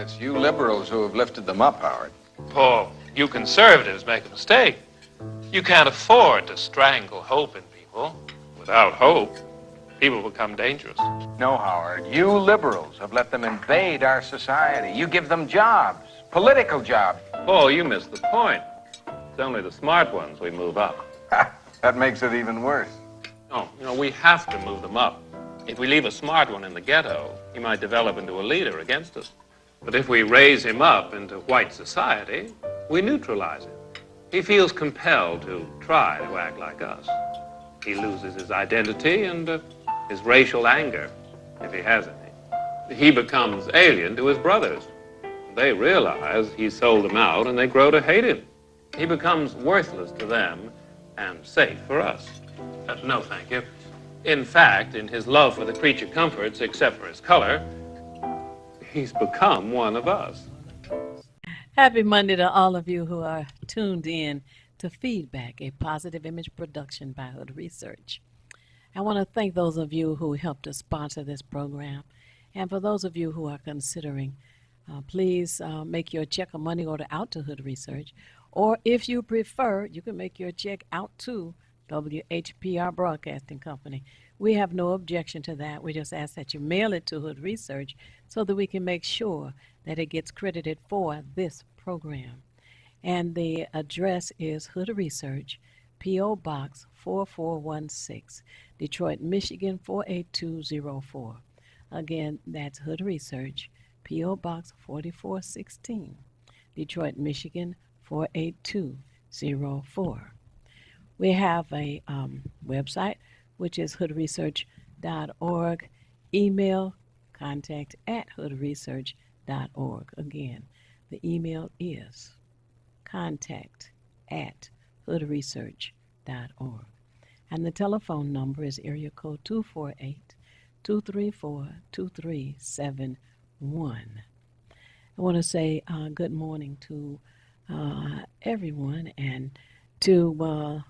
It's you liberals who have lifted them up, Howard. Paul, you conservatives make a mistake. You can't afford to strangle hope in people. Without hope, people become dangerous. No, Howard. You liberals have let them invade our society. You give them jobs, political jobs. Paul, you missed the point. It's only the smart ones we move up. That makes it even worse. No, we have to move them up. If we leave a smart one in the ghetto, he might develop into a leader against us. But if we raise him up into white society, we neutralize him. He feels compelled to try to act like us. He loses his identity and his racial anger, if he has any. He becomes alien to his brothers. They realize he sold them out and they grow to hate him. He becomes worthless to them and safe for us. No, thank you. In fact, in his love for the creature comforts, except for his color, he's become one of us. Happy Monday to all of you who are tuned in to Feedback, a positive image production by Hood Research. I want to thank those of you who helped to sponsor this program. And for those of you who are considering, please make your check or money order out to Hood Research. Or if you prefer, you can make your check out to WHPR Broadcasting Company. We have no objection to that. We just ask that you mail it to Hood Research so that we can make sure that it gets credited for this program. And the address is Hood Research, P.O. Box 4416, Detroit, Michigan 48204. Again, that's Hood Research, P.O. Box 4416, Detroit, Michigan 48204. We have a website, which is hoodresearch.org. Email contact@hoodresearch.org. Again, the email is contact@hoodresearch.org. And the telephone number is area code 248-234-2371. I want to say good morning to everyone, and to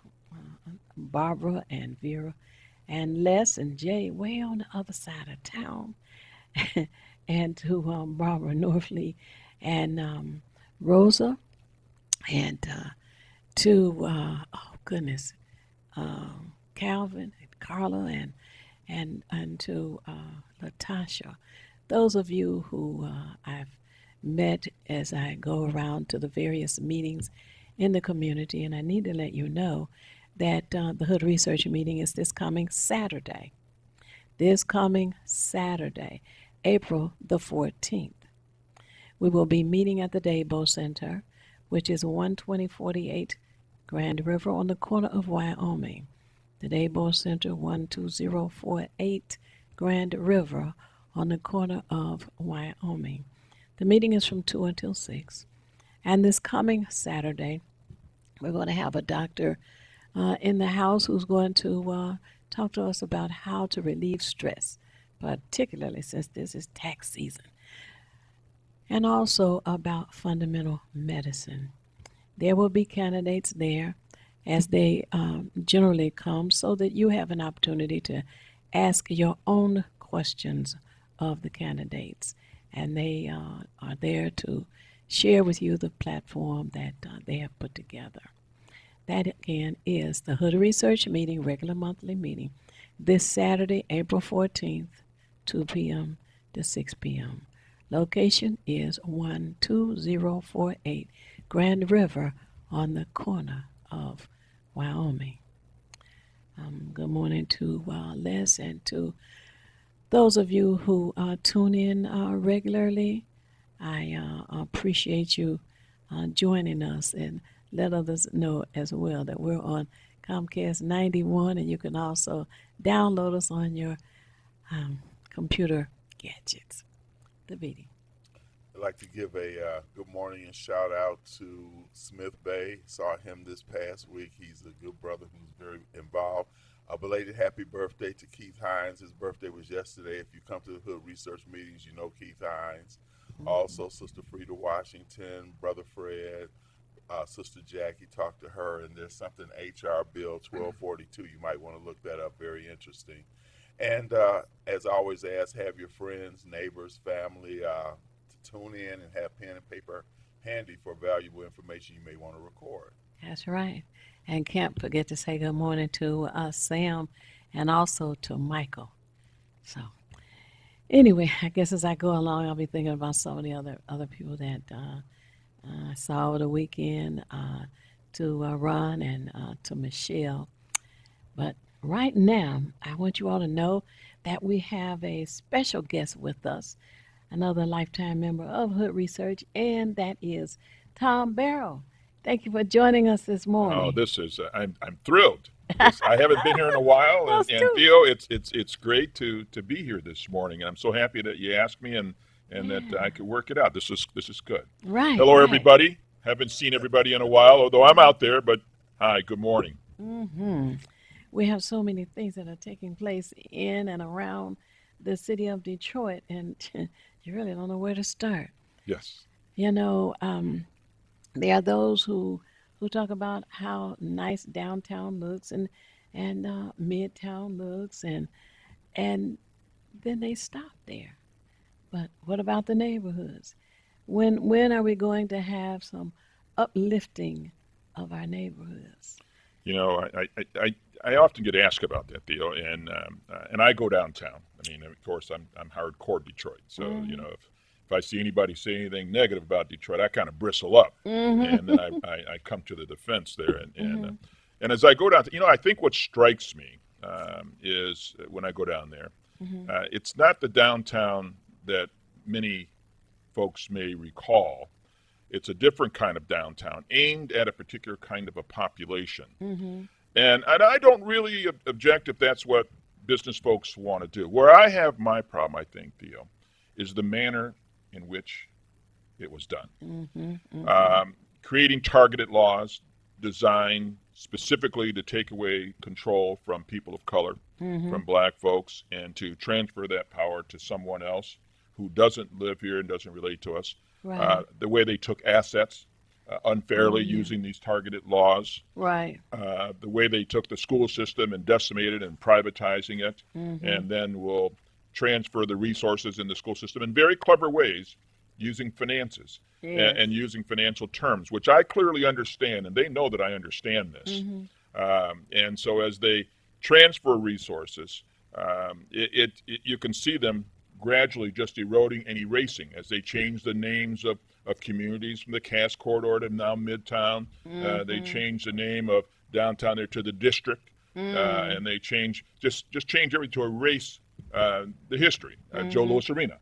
Barbara and Vera and Les and Jay way on the other side of town, and to Barbara Norfleet and Rosa, and to Calvin and Carla and to Latasha. Those of you who I've met as I go around to the various meetings in the community, and I need to let you know that the Hood Research meeting is this coming Saturday. April the 14th. We will be meeting at the Dabo Center, which is 12048 Grand River on the corner of Wyoming. The Dabo Center, 12048 Grand River on the corner of Wyoming. The meeting is from 2 until 6. And this coming Saturday, we're going to have a doctor in the house who's going to talk to us about how to relieve stress, particularly since this is tax season, and also about fundamental medicine. There will be candidates there as they generally come, so that you have an opportunity to ask your own questions of the candidates, and they are there to share with you the platform that they have put together. That, again, is the Hood Research meeting, regular monthly meeting, this Saturday, April 14th, 2 p.m. to 6 p.m. Location is 12048 Grand River on the corner of Wyoming. Good morning to Les and to those of you who tune in regularly. I appreciate you joining us, and let others know as well that we're on Comcast 91, and you can also download us on your computer gadgets. The meeting. I'd like to give a good morning and shout out to Smith Bay. Saw him this past week. He's a good brother who's very involved. A belated happy birthday to Keith Hines. His birthday was yesterday. If you come to the Hood Research meetings, you know Keith Hines. Mm-hmm. Also, Sister Frida Washington, Brother Fred, Sister Jackie, talked to her, and there's something, HR Bill 1242. You might want to look that up. Very interesting. And as I always ask, have your friends, neighbors, family tune in and have pen and paper handy for valuable information you may want to record. That's right. And can't forget to say good morning to Sam and also to Michael. So, anyway, I guess as I go along, I'll be thinking about some of the other people that I saw over the weekend, to Ron and to Michelle. But right now, I want you all to know that we have a special guest with us, another lifetime member of Hood Research, and that is Tom Barrow. Thank you for joining us this Oh, morning. this is I'm thrilled. I haven't been here in a while, Us and too. Theo, it's great to be here this morning, and I'm so happy that you asked me and that I could work it out. This is good. Right. Hello, right. everybody. Haven't seen everybody in a while, although I'm out there. But hi, good morning. We have so many things that are taking place in and around the city of Detroit, and you really don't know where to start. Yes. You know, there are those who talk about how nice downtown looks and midtown looks, and then they stop there. But what about the neighborhoods? When are we going to have some uplifting of our neighborhoods? You know, I often get asked about that, Theo, and I go downtown. I mean, of course, I'm hardcore Detroit, so you know, if I see anybody say anything negative about Detroit, I kind of bristle up, and then I come to the defense there, and as I go down, you know, I think what strikes me is when I go down there, it's not the downtown that many folks may recall. It's a different kind of downtown aimed at a particular kind of a population. And I don't really object if that's what business folks want to do. Where I have my problem, I think, Theo, is the manner in which it was done. Creating targeted laws designed specifically to take away control from people of color, from black folks, and to transfer that power to someone else who doesn't live here and doesn't relate to us. Right. The way they took assets unfairly using these targeted laws. Right. The way they took the school system and decimated and privatizing it, and then will transfer the resources in the school system in very clever ways using finances and using financial terms, which I clearly understand, and they know that I understand this. And so as they transfer resources, you can see them gradually just eroding and erasing as they change the names of communities from the Cass Corridor to now Midtown. They change the name of downtown there to the district, and they change just change everything to erase the history. Joe Louis Arena,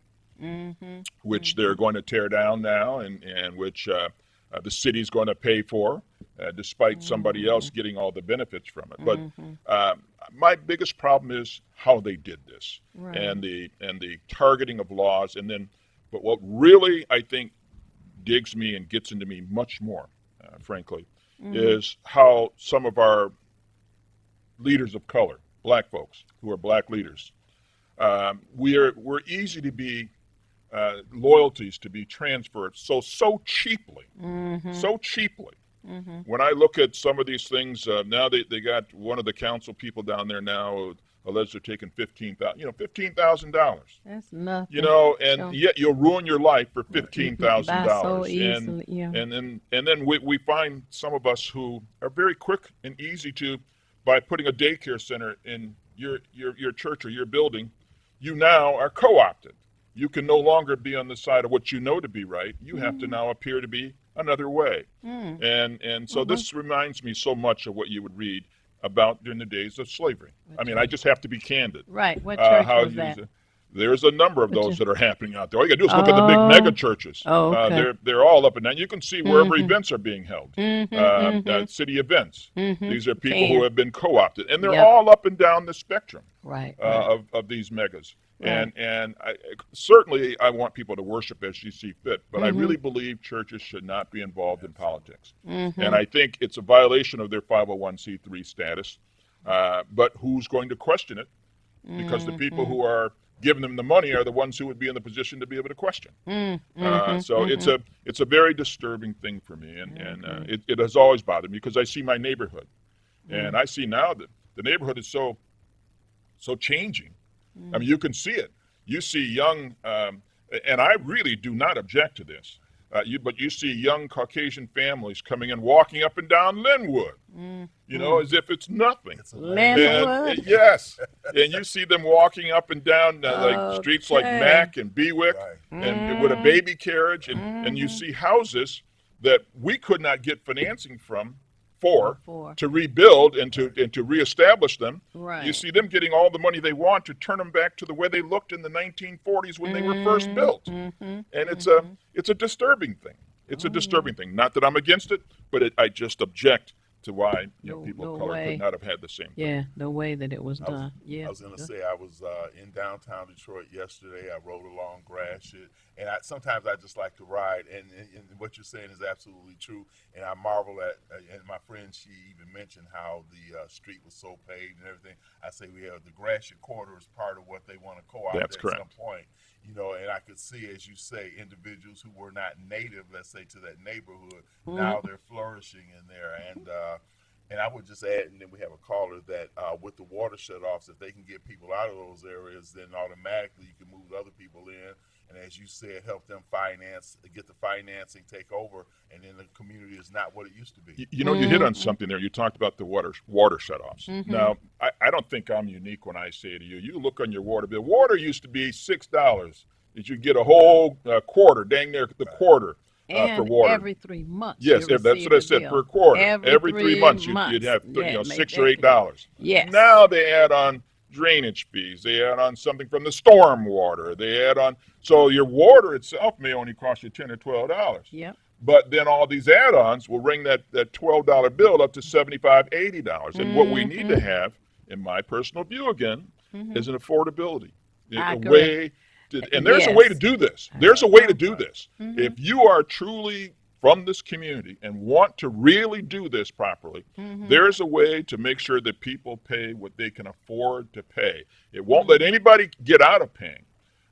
which they're going to tear down now, and which the city's going to pay for, despite somebody else getting all the benefits from it. But my biggest problem is how they did this, and the targeting of laws, and then. But what really I think digs me and gets into me much more, frankly, is how some of our leaders of color, black folks who are black leaders, we're easy to be loyalties to be transferred so cheaply, so cheaply. When I look at some of these things, now they got one of the council people down there now alleged they're taking $15,000. That's nothing. You know, and Sure. yet you'll ruin your life for $15,000. So easily, yeah. And then we find some of us who are very quick and easy to, by putting a daycare center in your church or your building, you now are co-opted. You can no longer be on the side of what you know to be right. You have to now appear to be another way. And so this reminds me so much of what you would read about during the days of slavery. I mean, I just have to be candid. Right. What church was that? There's a number of those that are happening out there. All you got to do is look at the big mega churches. Oh, okay. They're all up and down. You can see wherever events are being held, city events. These are people who have been co-opted, and they're all up and down the spectrum Right. of these megas. Right. And certainly I want people to worship as you see fit, but I really believe churches should not be involved in politics. And I think it's a violation of their 501c3 status. But who's going to question it? Because the people who are giving them the money are the ones who would be in the position to be able to question. So it's a very disturbing thing for me, and it has always bothered me because I see my neighborhood, and I see now that the neighborhood is so changing. I mean, you can see it. You see young and I really do not object to this. But you see young Caucasian families coming in, walking up and down Linwood, as if it's nothing. Linwood? And, yes, and you see them walking up and down like streets like Mack and Bewick, and with a baby carriage, and you see houses that we could not get financing for to rebuild and to reestablish them. Right. You see them getting all the money they want to turn them back to the way they looked in the 1940s when they were first built. And it's a disturbing thing. It's a disturbing thing. Not that I'm against it, but I just object to why people of color could not have had the same thing. Yeah, the way that it was done. I was going to say, I was in downtown Detroit yesterday. I rode along Gratiot, and sometimes I just like to ride, and what you're saying is absolutely true, and I marvel at, and my friend, she even mentioned how the street was so paved and everything. I say we have the Gratiot corridor is part of what they want to co-opt at some point. And I could see, as you say, individuals who were not native, let's say, to that neighborhood, now they're flourishing in there. And I would just add, and then we have a caller, that with the water shutoffs, if they can get people out of those areas, then automatically you can move other people in. And as you said, help them get the financing, take over, and then the community is not what it used to be. You hit on something there. You talked about the water shutoffs. Now, I don't think I'm unique when I say to you, you look on your water bill. Water used to be $6 that you get a whole quarter, dang near the quarter for water. Every 3 months. Yes, that's what I said, per quarter. Every 3 months you'd have $6 or $8. Yes. Now they add on drainage fees. They add on something from the storm water. They add on, so your water itself may only cost you $10 or $12. Yep. But then all these add-ons will bring that $12 bill up to $75, $80. And what we need to have, in my personal view again, is an affordability. And there's a way to do this. There's a way to do this. If you are truly from this community and want to really do this properly, there's a way to make sure that people pay what they can afford to pay. It won't let anybody get out of paying,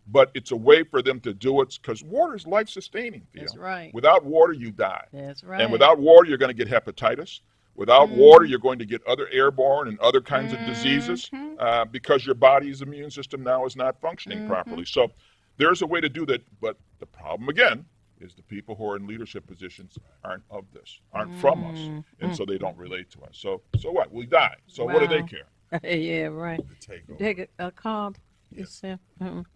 but it's a way for them to do it, because water is life-sustaining. That's right. Without water, you die. That's right. And without water, you're going to get hepatitis. Without water, you're going to get other airborne and other kinds of diseases because your body's immune system now is not functioning properly. So there's a way to do that, but the problem, again, is the people who are in leadership positions aren't of this, aren't from us, and so they don't relate to us. So what? We die. So what do they care? Yeah, right. Take a call. Yes.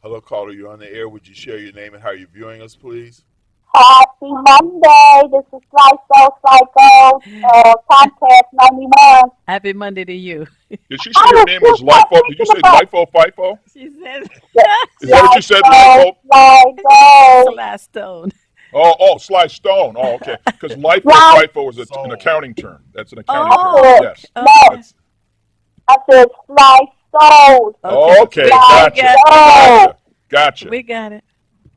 Hello, caller. You're on the air. Would you share your name and how you're viewing us, please? Happy Monday. This is Psycho, Contest 91. Happy Monday to you. Did she say her name was LIFO? Did you say LIFO, FIFO? She said, Is that what you said, LIFO? Sly Stone. Oh, Sly Stone. Oh, okay. Because LIFO, FIFO is an accounting term. That's an accounting term. Yes. No, I said Sly Stone. Okay, gotcha. We got it.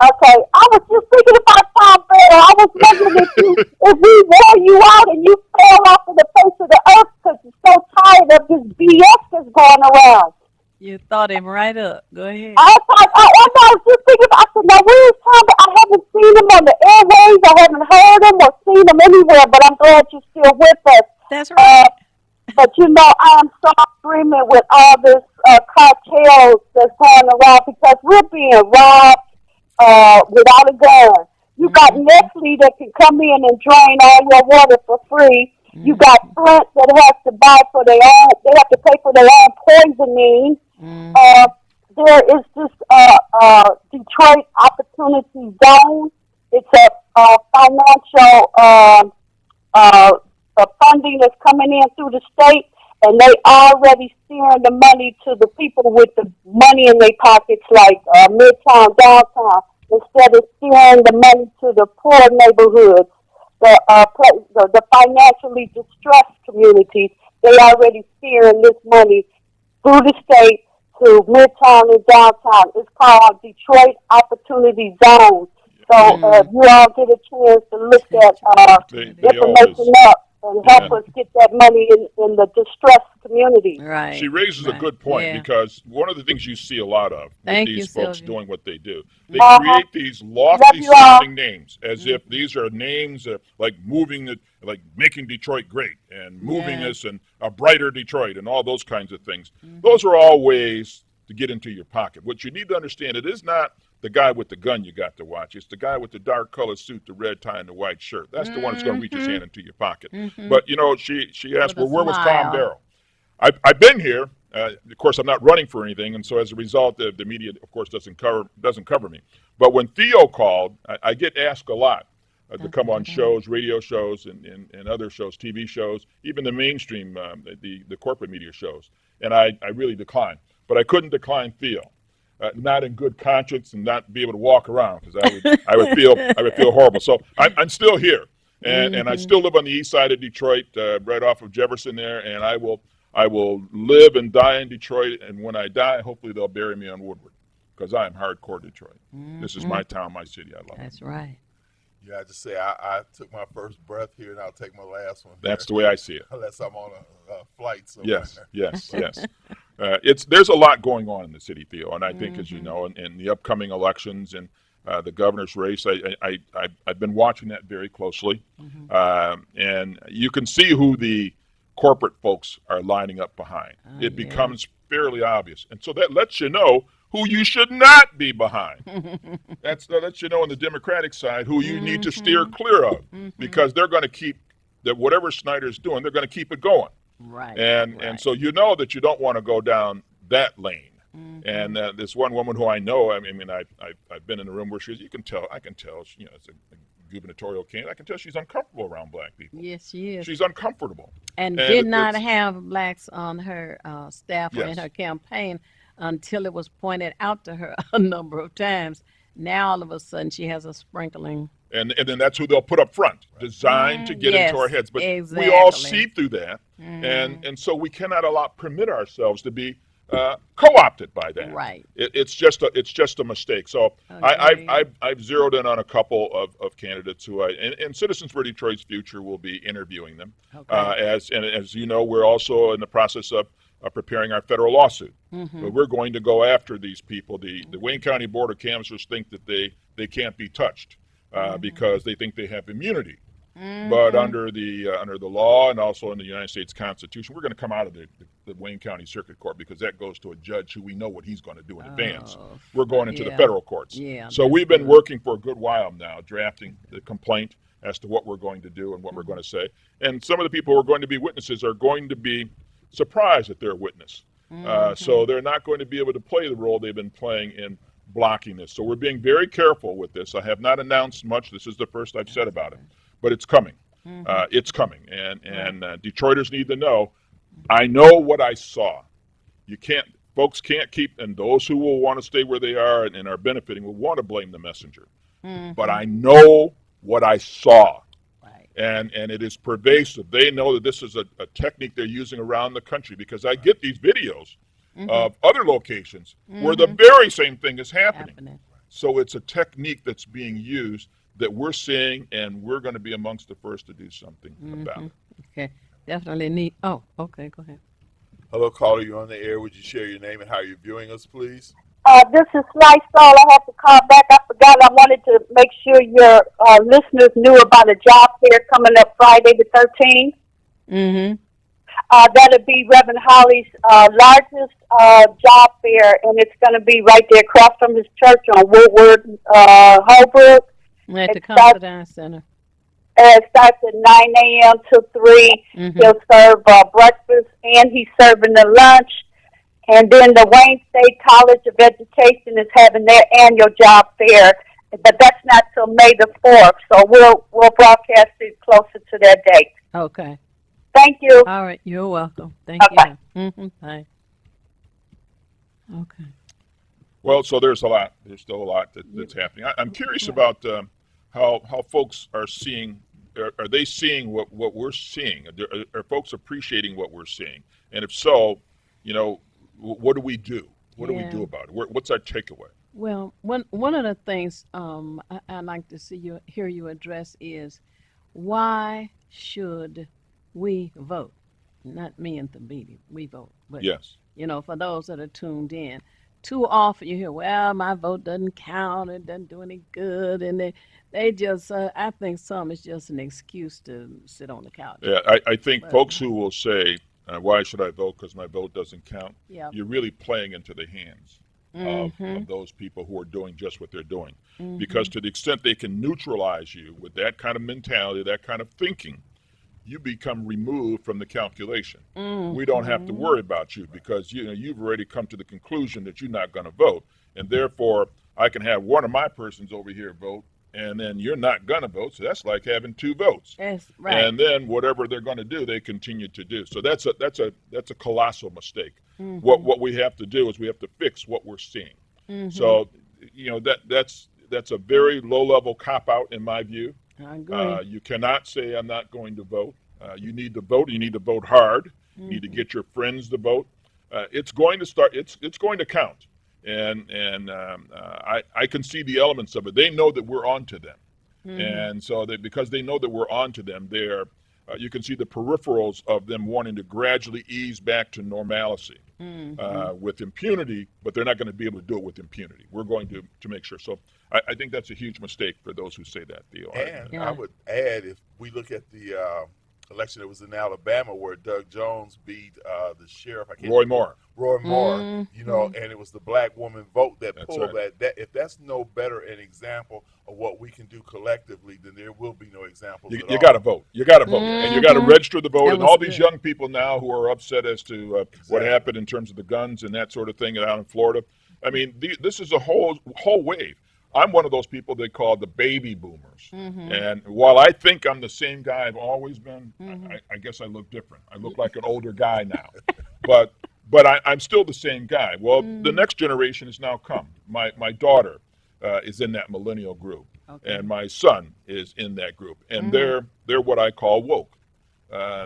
Okay, I was just thinking about Tom Better. I was wondering if we wore you out and you fell off of the face of the earth because you're so tired of this BS that's going around. You thought him right up. Go ahead. I was just thinking about, I said, now where's Tom Better? I haven't seen him on the airwaves. I haven't heard him or seen him anywhere, but I'm glad you're still with us. That's right. But I am so in agreement with all this cartels that's going around because we're being robbed without a gun. You got Nestle that can come in and drain all your water for free. You got Flint that has to buy for their own, they have to pay for their own poisoning. There is this Detroit Opportunity Zone. It's a financial funding that's coming in through the state, and they already steering the money to the people with the money in their pockets, like Midtown, downtown, instead of steering the money to the poor neighborhoods, the financially distressed communities. They already steering this money through the state to Midtown and downtown. It's called Detroit Opportunity Zone. So if you all get a chance to look that information up, and help us get that money in the distressed community. Right. She raises a good point because one of the things you see a lot of with these folks doing what they do, they create these lofty sounding names as if these are names like making Detroit great and moving us and a brighter Detroit and all those kinds of things. Those are all ways to get into your pocket. What you need to understand, it is not the guy with the gun you got to watch. It's the guy with the dark colored suit, the red tie, and the white shirt. That's the one that's going to reach his hand into your pocket. But, you know, she asked, With a well, where was Tom smile. Darrell? I've been here. Of course, I'm not running for anything, and so as a result, the media, of course, doesn't cover me. But when Theo called, I get asked a lot to come on shows, radio shows, and other shows, TV shows, even the mainstream, the corporate media shows, and I really declined. But I couldn't decline Theo, not in good conscience, and not be able to walk around because I would feel horrible. So I'm still here, and I still live on the east side of Detroit, right off of Jefferson there, and I will live and die in Detroit, and when I die, hopefully they'll bury me on Woodward, because I am hardcore Detroit. This is my town, my city. I love it. That's right. Yeah, I just say I took my first breath here, and I'll take my last one. That's the way I see it. Unless I'm on a flight somewhere. Yes. There's a lot going on in the city, Theo, and I think, as you know, in the upcoming elections and the governor's race, I've been watching that very closely, and you can see who the corporate folks are lining up behind. It becomes fairly obvious, and so that lets you know who you should not be behind. That lets you know on the Democratic side who you need to steer clear of, because they're going to keep whatever Snyder's doing, they're going to keep it going. Right. And so you know that you don't want to go down that lane. And this one woman who I know, I mean, I've been in a room where I can tell, you know, it's a gubernatorial candidate. I can tell she's uncomfortable around black people. Yes, she is. She's uncomfortable. And did not have blacks on her staff or in her campaign until it was pointed out to her a number of times. Now, all of a sudden, she has a sprinkling. And then that's who they'll put up front, designed to get into our heads. But exactly. we all see through that. And so we cannot permit ourselves to be co-opted by that. Right. It's just a mistake. So I've zeroed in on a couple of candidates who and Citizens for Detroit's Future will be interviewing them. As you know, we're also in the process of preparing our federal lawsuit. But we're going to go after these people. The Wayne County Board of Canvassers think that they can't be touched because they think they have immunity. But under the law and also in the United States Constitution, we're going to come out of the Wayne County Circuit Court, because that goes to a judge who we know what he's going to do in advance. We're going into the federal courts. So we've been working for a good while now, drafting the complaint as to what we're going to do and what we're going to say. And some of the people who are going to be witnesses are going to be surprised at their witness. So they're not going to be able to play the role they've been playing in blocking this. So we're being very careful with this. I have not announced much. This is the first I've said about it. But it's coming. It's coming. And Detroiters need to know, I know what I saw. Folks can't keep, and those who will want to stay where they are and are benefiting will want to blame the messenger. But I know what I saw. And it is pervasive. They know that this is a technique they're using around the country, because I get these videos of other locations where the very same thing is happening. So it's a technique that's being used that we're seeing, and we're going to be amongst the first to do something about it. Okay, definitely need. Oh, okay, go ahead. Hello, caller. You're on the air. Would you share your name and how you're viewing us, please? This is Slice Soul. I have to call back. I forgot. I wanted to make sure your listeners knew about a job fair coming up Friday the 13th. That'll be Reverend Holly's largest job fair, and it's going to be right there across from his church on Woodward, Holbrook. At the Confidence Center. It starts at 9 a.m. to 3. He'll serve breakfast, and he's serving the lunch. And then the Wayne State College of Education is having their annual job fair, but that's not till May the 4th. So we'll broadcast it closer to that date. Okay. Thank you. All right. You're welcome. Thank you. Bye. Okay. Well, so there's a lot. There's still a lot that's happening. I'm curious about how folks are seeing. Are they seeing what we're seeing? Are folks appreciating what we're seeing? And if so, you know, what do we do? What do we do about it? What's our takeaway? Well, one of the things I'd like to hear you address is, why should we vote? Not me and the meeting. We vote. But, yes. You know, for those that are tuned in, too often you hear, well, my vote doesn't count, it doesn't do any good, and they just, I think some is just an excuse to sit on the couch. Yeah, I think folks who will say, why should I vote because my vote doesn't count? Yeah. You're really playing into the hands of those people who are doing just what they're doing. Because to the extent they can neutralize you with that kind of mentality, that kind of thinking, you become removed from the calculation. We don't have to worry about you because you've already come to the conclusion that you're not going to vote, and therefore I can have one of my persons over here vote, and then you're not going to vote. So that's like having two votes. That's right. And then whatever they're going to do, they continue to do. So that's a colossal mistake. What we have to do is we have to fix what we're seeing. So that's a very low level cop out in my view. I agree. You cannot say I'm not going to vote. You need to vote. You need to vote hard. You need to get your friends to vote. It's going to start. It's going to count. And I can see the elements of it. They know that we're on to them. And so because they know that we're on to them, you can see the peripherals of them wanting to gradually ease back to normalcy with impunity, but they're not going to be able to do it with impunity. We're going to make sure. So I think that's a huge mistake for those who say that, Theo. And I would add, if we look at the election that was in Alabama where Doug Jones beat the sheriff, Roy Moore, and it was the black woman vote that pulled that. If that's no better an example of what we can do collectively, then there will be no examples. You got to vote. You got to vote, and you got to register the vote. And all these young people now who are upset as to what happened in terms of the guns and that sort of thing out in Florida. I mean, this is a whole wave. I'm one of those people they call the baby boomers. And while I think I'm the same guy I've always been, I guess I look different. I look like an older guy now. But I'm still the same guy. Well, the next generation has now come. My daughter is in that millennial group. And my son is in that group. And they're what I call woke.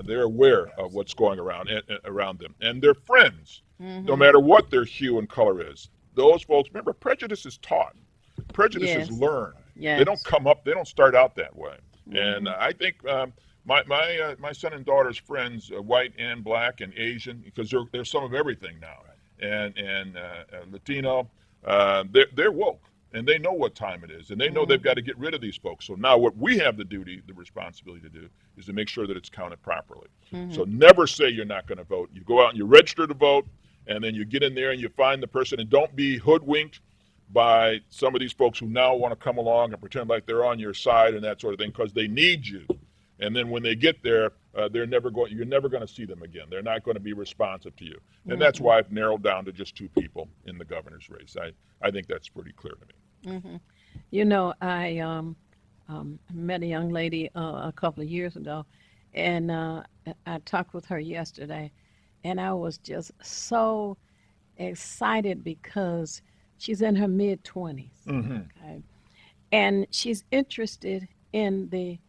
They're aware of what's going around them. And their friends, no matter what their hue and color is. Those folks, remember, prejudice is taught. Prejudice is learned. They don't come up. They don't start out that way. And I think my son and daughter's friends, white and black and Asian, because there's some of everything now, and Latino, they're woke and they know what time it is, and they know they've got to get rid of these folks. So now what we have the responsibility to do is to make sure that it's counted properly. So never say you're not going to vote. You go out and you register to vote, and then you get in there and you find the person, and don't be hoodwinked by some of these folks who now want to come along and pretend like they're on your side and that sort of thing, because they need you. And then when they get there, you're never going to see them again. They're not going to be responsive to you. And that's why I've narrowed down to just two people in the governor's race. I think that's pretty clear to me. I met a young lady a couple of years ago, and I talked with her yesterday, and I was just so excited because she's in her mid-20s, okay? And she's interested in the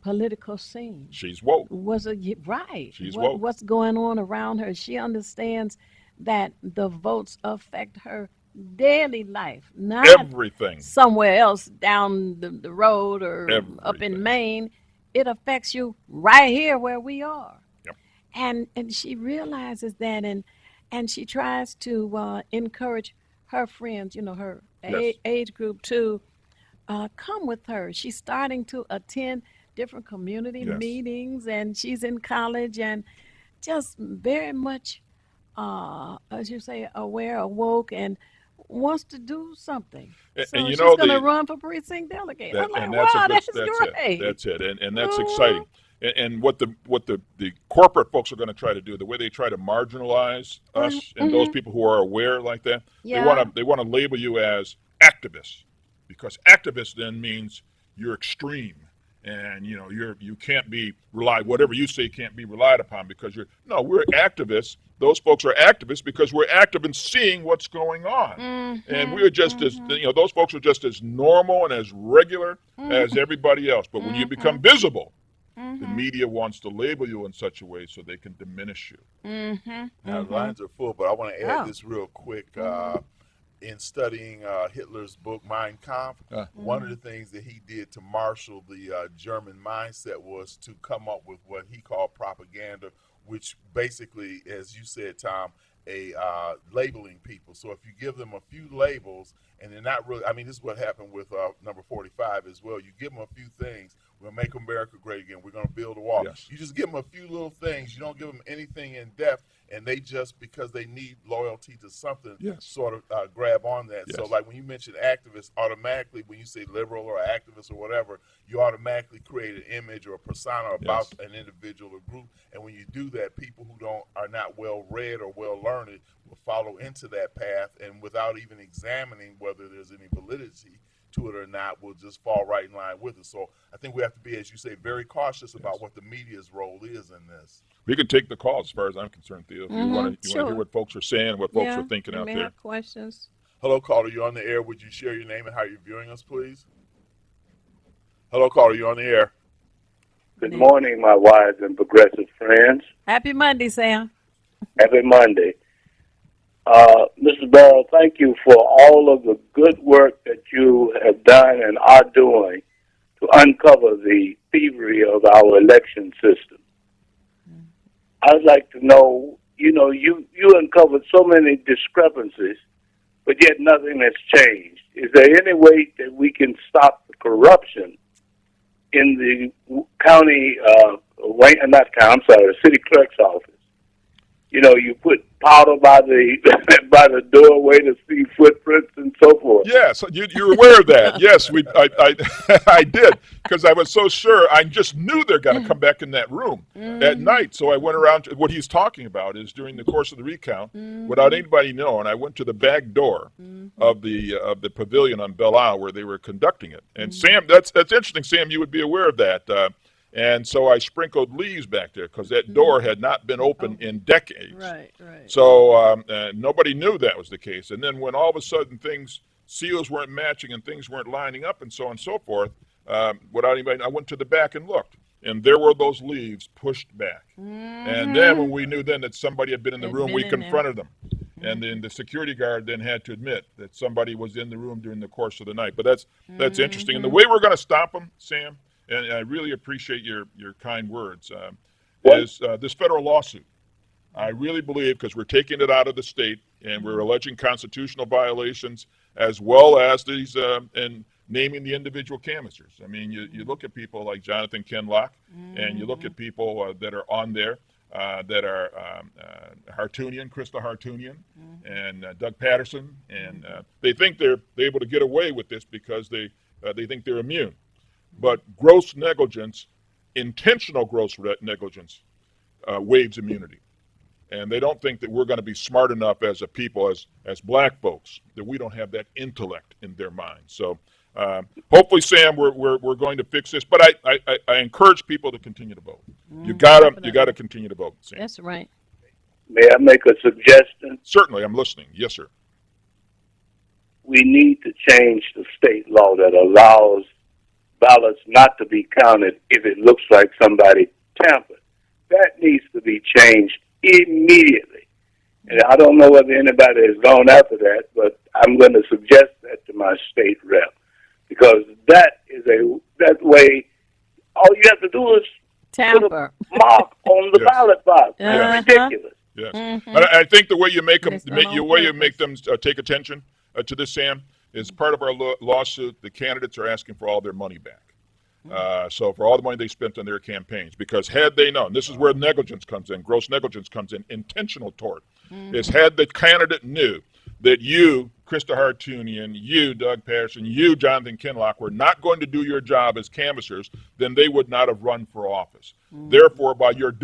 political scene. She's woke. Right. She's woke. What's going on around her. She understands that the votes affect her daily life, not everything somewhere else down the road or up in Maine. It affects you right here where we are. Yep. And she realizes that, and she tries to encourage her friends, her age group, to come with her. She's starting to attend different community meetings, and she's in college and just very much, as you say, aware, awoke, and wants to do something. So she's going to run for precinct delegate. I'm like, wow, that's great. That's it, and that's exciting. And what the corporate folks are going to try to do, the way they try to marginalize us and those people who are aware like that, they want to label you as activists, because activist then means you're extreme, and you can't be relied. Whatever you say can't be relied upon because we're activists. Those folks are activists because we're active in seeing what's going on, and we're just as those folks are just as normal and as regular as everybody else. But when you become visible, the media wants to label you in such a way so they can diminish you. Now, lines are full, but I want to add this real quick. In studying Hitler's book Mein Kampf, one of the things that he did to marshal the German mindset was to come up with what he called propaganda, which basically, as you said, Tom, labeling people. So if you give them a few labels and they're not really, this is what happened with number 45 as well. You give them a few things We're going to make America great again. We're going to build a wall. Yes. You just give them a few little things. You don't give them anything in depth, and they just, because they need loyalty to something, Yes. sort of grab on that. Yes. So like when you mention activists, automatically when you say liberal or activist or whatever, you automatically create an image or a persona about Yes. an individual or group. And when you do that, people who are not well read or well learned will follow into that path, and without even examining whether there's any validity to it or not, will just fall right in line with it. So I think we have to be, as you say, very cautious about what the media's role is in this. We can take the calls as far as I'm concerned, Theo. If you want to sure. hear what folks are saying, what folks are thinking you out may there. have questions. Hello, caller, you're on the air. Would you share your name and how you're viewing us, please? Hello, caller, you're on the air. Good morning, my wise and progressive friends. Happy Monday, Sam. Happy Monday. Mr. Bell, thank you for all of the good work that you have done and are doing to uncover the thievery of our election system. I'd like to know, you uncovered so many discrepancies, but yet nothing has changed. Is there any way that we can stop the corruption in the county, the city clerk's office? You put powder by the by the doorway to see footprints and so forth. Yes, you're aware of that. Yes, I did, because I was so sure. I just knew they're going to come back in that room at night. So I went around. What he's talking about is during the course of the recount, without anybody knowing, I went to the back door of the pavilion on Belle Isle where they were conducting it. And Sam, that's interesting. Sam, you would be aware of that. And so I sprinkled leaves back there because that door had not been open in decades. Right. So nobody knew that was the case. And then when all of a sudden seals weren't matching and things weren't lining up and so on and so forth, without anybody, I went to the back and looked. And there were those leaves pushed back. And then when we knew then that somebody had been in the room, we confronted them. And then the security guard then had to admit that somebody was in the room during the course of the night. But that's interesting. And the way we're going to stop them, Sam, and I really appreciate your kind words, is this federal lawsuit. I really believe, because we're taking it out of the state and we're alleging constitutional violations as well as these and naming the individual canvassers. I mean, you look at people like Jonathan Kinloch, and you look at people that are on there that are Hartunian, Krista Hartunian, and Doug Patterson, and they think they're able to get away with this because they think they're immune. But gross negligence, intentional gross negligence, waives immunity. And they don't think that we're going to be smart enough as a people, as black folks, that we don't have that intellect in their minds. So hopefully, Sam, we're going to fix this. But I encourage people to continue to vote. You gotta continue to vote, Sam. That's right. May I make a suggestion? Certainly, I'm listening. Yes, sir. We need to change the state law that allows ballots not to be counted if it looks like somebody tampered. That needs to be changed immediately. And I don't know whether anybody has gone after that, but I'm going to suggest that to my state rep, because that way, all you have to do is Tamper. put a mark on the ballot box. That's ridiculous. Yes. I think the way you make them, It's done on way you make them take attention to this, Sam, is part of our lawsuit. The candidates are asking for all their money back. So for all the money they spent on their campaigns, because had they known, this is where negligence comes in, gross negligence comes in, intentional tort, is had the candidate knew that you, Krista Hartunian, you, Doug Patterson, you, Jonathan Kinloch, were not going to do your job as canvassers, then they would not have run for office. Therefore, by your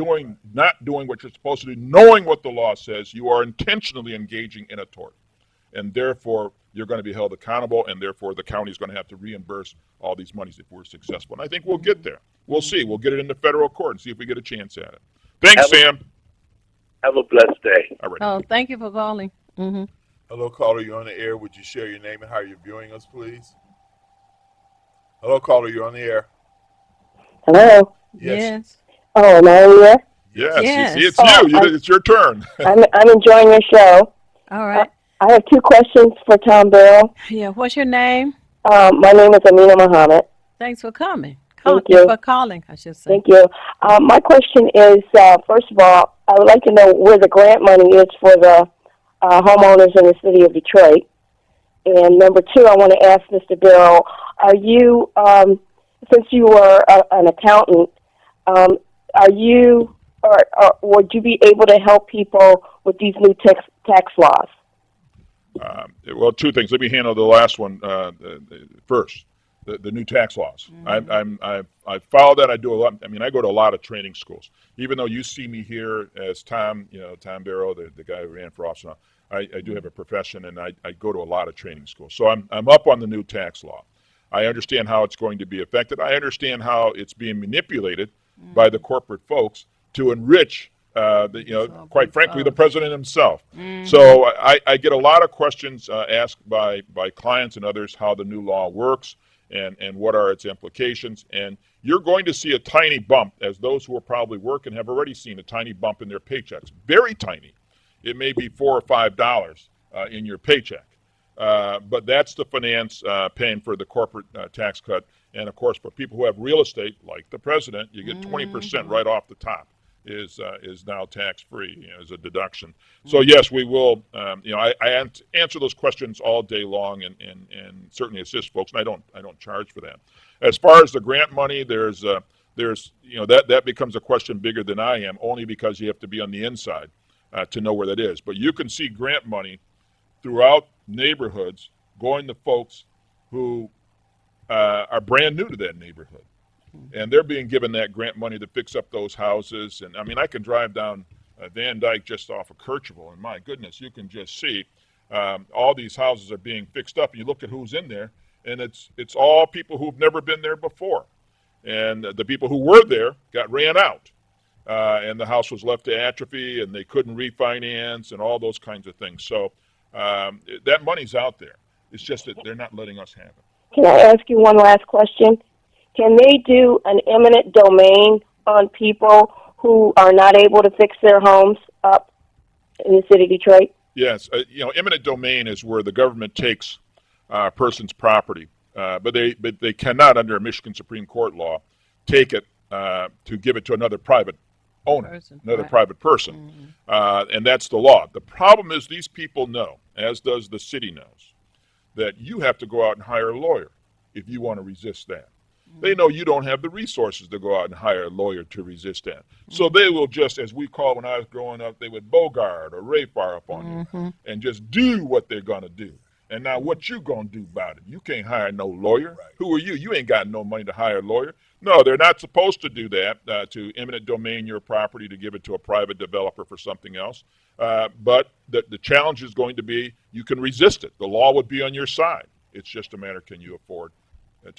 not doing what you're supposed to do, knowing what the law says, you are intentionally engaging in a tort. And therefore, you're going to be held accountable, and therefore the county is going to have to reimburse all these monies if we're successful. And I think we'll get there. We'll see. We'll get it into federal court and see if we get a chance at it. Thanks, Sam. Have a blessed day. All right. Oh, thank you for calling. Hello, caller, you're on the air. Would you share your name and how you're viewing us, please? Hello, caller, you're on the air. Hello. Yes. Oh, am I on there? Yes, Yes. you see, it's you. It's your turn. I'm enjoying your show. All right. I have two questions for Tom Bell. Yeah. What's your name? My name is Amina Muhammad. Thanks for coming. Thank you. For calling, I should say. Thank you. My question is, first of all, I would like to know where the grant money is for the homeowners in the city of Detroit. And number two, I want to ask Mr. Bell, are you since you were an accountant, are you or would you be able to help people with these new tax laws? Well, two things. Let me handle the last one first. The new tax laws. I follow that. I do a lot. I mean, I go to a lot of training schools. Even though you see me here as Tom Barrow, the guy who ran for office now, I do have a profession, and I go to a lot of training schools. So I'm up on the new tax law. I understand how it's going to be affected. I understand how it's being manipulated by the corporate folks to enrich, quite frankly, the president himself. So I get a lot of questions asked by clients and others how the new law works and what are its implications. And you're going to see a tiny bump, as those who are probably working have already seen a tiny bump in their paychecks. Very tiny. It may be $4 or $5 in your paycheck. But that's the finance paying for the corporate tax cut. And, of course, for people who have real estate, like the president, you get 20% right off the top is now tax-free as a deduction. So, yes, we will, I answer those questions all day long and certainly assist folks, and I don't charge for that. As far as the grant money, there's that becomes a question bigger than I am, only because you have to be on the inside to know where that is. But you can see grant money throughout neighborhoods going to folks who are brand new to that neighborhood. And they're being given that grant money to fix up those houses. And, I mean, I can drive down Van Dyke just off of Kercheval, and my goodness, you can just see all these houses are being fixed up. And you look at who's in there, and it's all people who've never been there before. And the people who were there got ran out. And the house was left to atrophy, and they couldn't refinance and all those kinds of things. So that money's out there. It's just that they're not letting us have it. Can I ask you one last question? Can they do an eminent domain on people who are not able to fix their homes up in the city of Detroit? Yes. Eminent domain is where the government takes a person's property, but they cannot, under Michigan Supreme Court law, take it to give it to another private owner, private person. And that's the law. The problem is these people know, as does the city knows, that you have to go out and hire a lawyer if you want to resist that. They know you don't have the resources to go out and hire a lawyer to resist that. So they will just, as we call when I was growing up, they would bogart or rape bar up on you and just do what they're going to do. And now what you going to do about it? You can't hire no lawyer. Right. Who are you? You ain't got no money to hire a lawyer. No, they're not supposed to do that, to eminent domain your property to give it to a private developer for something else. But the challenge is going to be you can resist it. The law would be on your side. It's just a matter, can you afford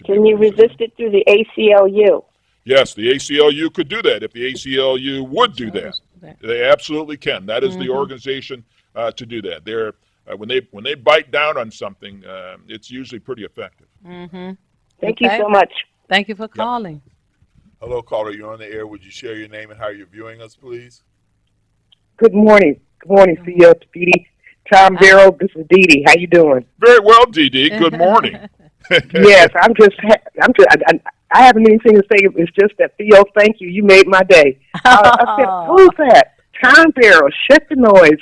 Can you resist it through the ACLU? Yes, the ACLU could do that if the ACLU would do that. They absolutely can. That is the organization to do that. They're when they bite down on something, it's usually pretty effective. Thank you so much. Thank you for calling. Hello, caller. You're on the air. Would you share your name and how you're viewing us, please? Good morning. Good morning, CEO Dee Dee. Tom Barrow, this is Dee Dee. How you doing? Very well, Dee Dee. Good morning. Yes, I haven't anything to say. It's just that, Theo, thank you. You made my day. I said, who's that? Tom Barrow, shut the noise.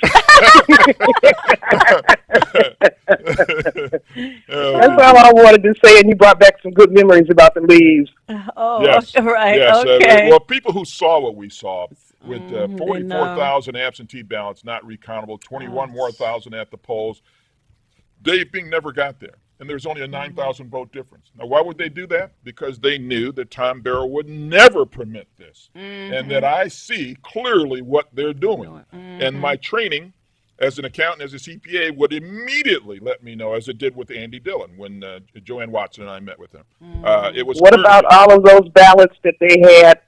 That's all I wanted to say, and you brought back some good memories about the leaves. Oh, yes. Right, yes. Okay. Well, people who saw what we saw, with 44,000 absentee ballots not recountable, 21 more thousand at the polls, Dave Bing never got there. And there's only a 9,000 vote difference. Now, why would they do that? Because they knew that Tom Barrow would never permit this. And that I see clearly what they're doing. And my training as an accountant, as a CPA, would immediately let me know, as it did with Andy Dillon when Joanne Watson and I met with him. It was what about all of those ballots that they had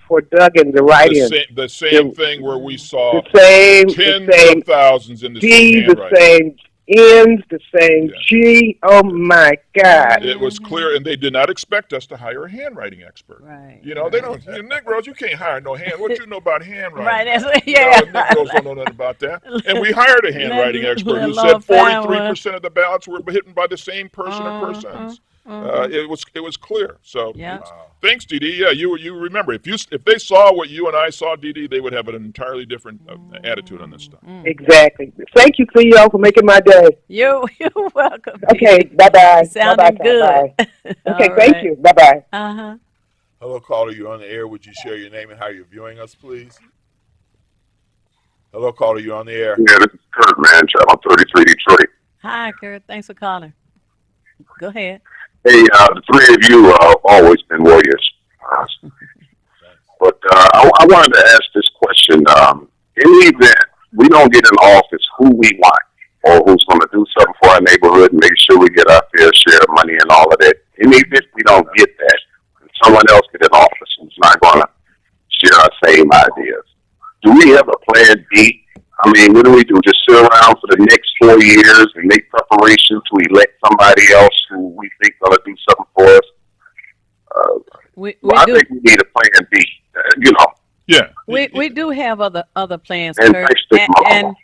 for Duggan to write in? The same thing where we saw tens of thousands in the same handwriting. The same N's, the same G. Oh, my God. It was clear, and they did not expect us to hire a handwriting expert. Right. They don't, Negroes, you can't hire no hand. What you know about handwriting? Right, Negroes don't know nothing about that. And we hired a handwriting expert who said 43% of the ballots were hidden by the same person or persons. It was clear. So Yeah. thanks, Dee Dee. Yeah, you remember if they saw what you and I saw, Dee Dee, they would have an entirely different attitude on this stuff. Exactly. Thank you, Theo, for making my day. You're welcome. Okay, bye-bye. Bye-bye, Sounding Kat. good. Bye. Okay, All thank right. you. Bye-bye. Uh-huh. Hello, caller. You're on the air. Would you share your name and how you're viewing us, please? Hello, caller. You're on the air. Yeah, this is Kurt, man. Channel 33 Detroit. Hi, Kurt. Thanks for calling. Go ahead. Hey, the three of you always been warriors. But I wanted to ask this question. In the event we don't get in office who we want or who's going to do something for our neighborhood and make sure we get our fair share of money and all of that, in the event we don't get that, and someone else get in office who's not going to share our same ideas, do we have a plan B? I mean, what do we do? Just sit around for the next 4 years and make preparations to elect somebody else who we think going to do something for us? I think we need a plan B. Yeah. We do have other plans, And Kurt. thanks to Mama.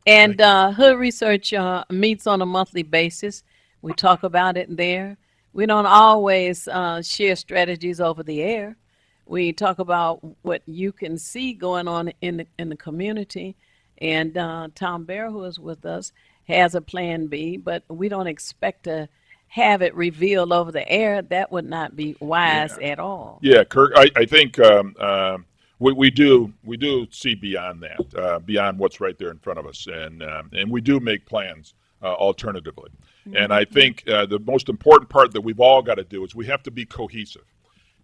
And Hood Research meets on a monthly basis. We talk about it there. We don't always share strategies over the air. We talk about what you can see going on in the community. And Tom Bear, who is with us, has a plan B, but we don't expect to have it revealed over the air. That would not be wise at all. Yeah, Kirk. I think we do see beyond that, beyond what's right there in front of us, and we do make plans alternatively. Mm-hmm. And I think the most important part that we've all got to do is we have to be cohesive.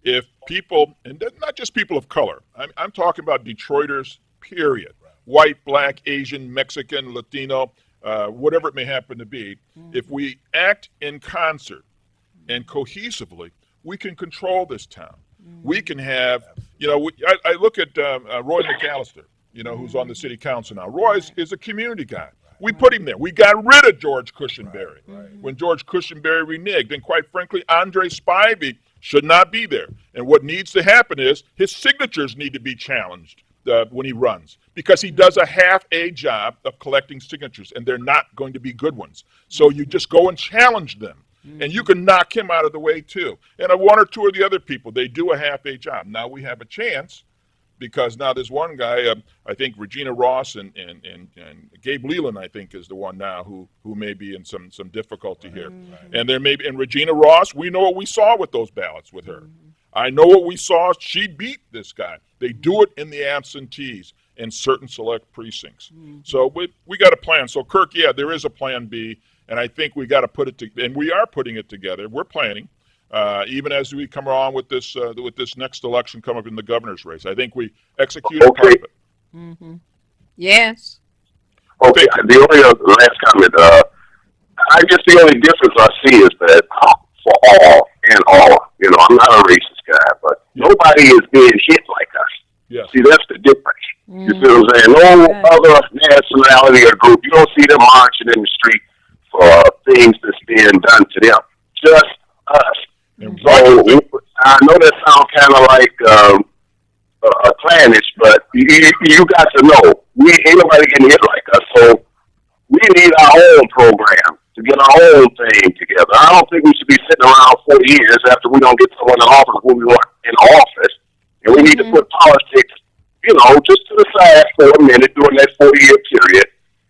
If people, and not just people of color, I'm talking about Detroiters, period. White, black, Asian, Mexican, Latino, whatever it may happen to be, if we act in concert and cohesively, we can control this town. We can have, I look at Roy McAllister, who's on the city council now. Roy is a community guy. We put him there. We got rid of George Cushionberry when George Cushionberry reneged. And quite frankly, Andre Spivey should not be there. And what needs to happen is his signatures need to be challenged when he runs, because he does a half-a job of collecting signatures, and they're not going to be good ones. So you just go and challenge them, and you can knock him out of the way too. And one or two of the other people, they do a half-a job. Now we have a chance, because now there's one guy, I think Regina Ross and Gabe Leland, I think, is the one now who may be in some difficulty here. And there may be, and Regina Ross, we know what we saw with those ballots with her. I know what we saw. She beat this guy. They do it in the absentees in certain select precincts. So we got a plan. So, Kirk, yeah, there is a plan B, and I think we got to put it together, and we are putting it together. We're planning, even as we come along with this next election come up in the governor's race. I think we executed part of it. Yes. Okay, the only last comment, I guess the only difference I see is that for all and all, I'm not a racist guy, but nobody is being hit like us. Yes. See, that's the difference. You see what I'm saying? No other nationality or group, you don't see them marching in the street for things that's being done to them. Just us. So I know that sounds kind of like a clannish, but you got to know, ain't nobody getting hit like us. So we need our own program to get our own thing together. I don't think we should be sitting around 4 years after we don't get someone in office when we want in office. And we need to put politics, just to the side for a minute during that 4-year period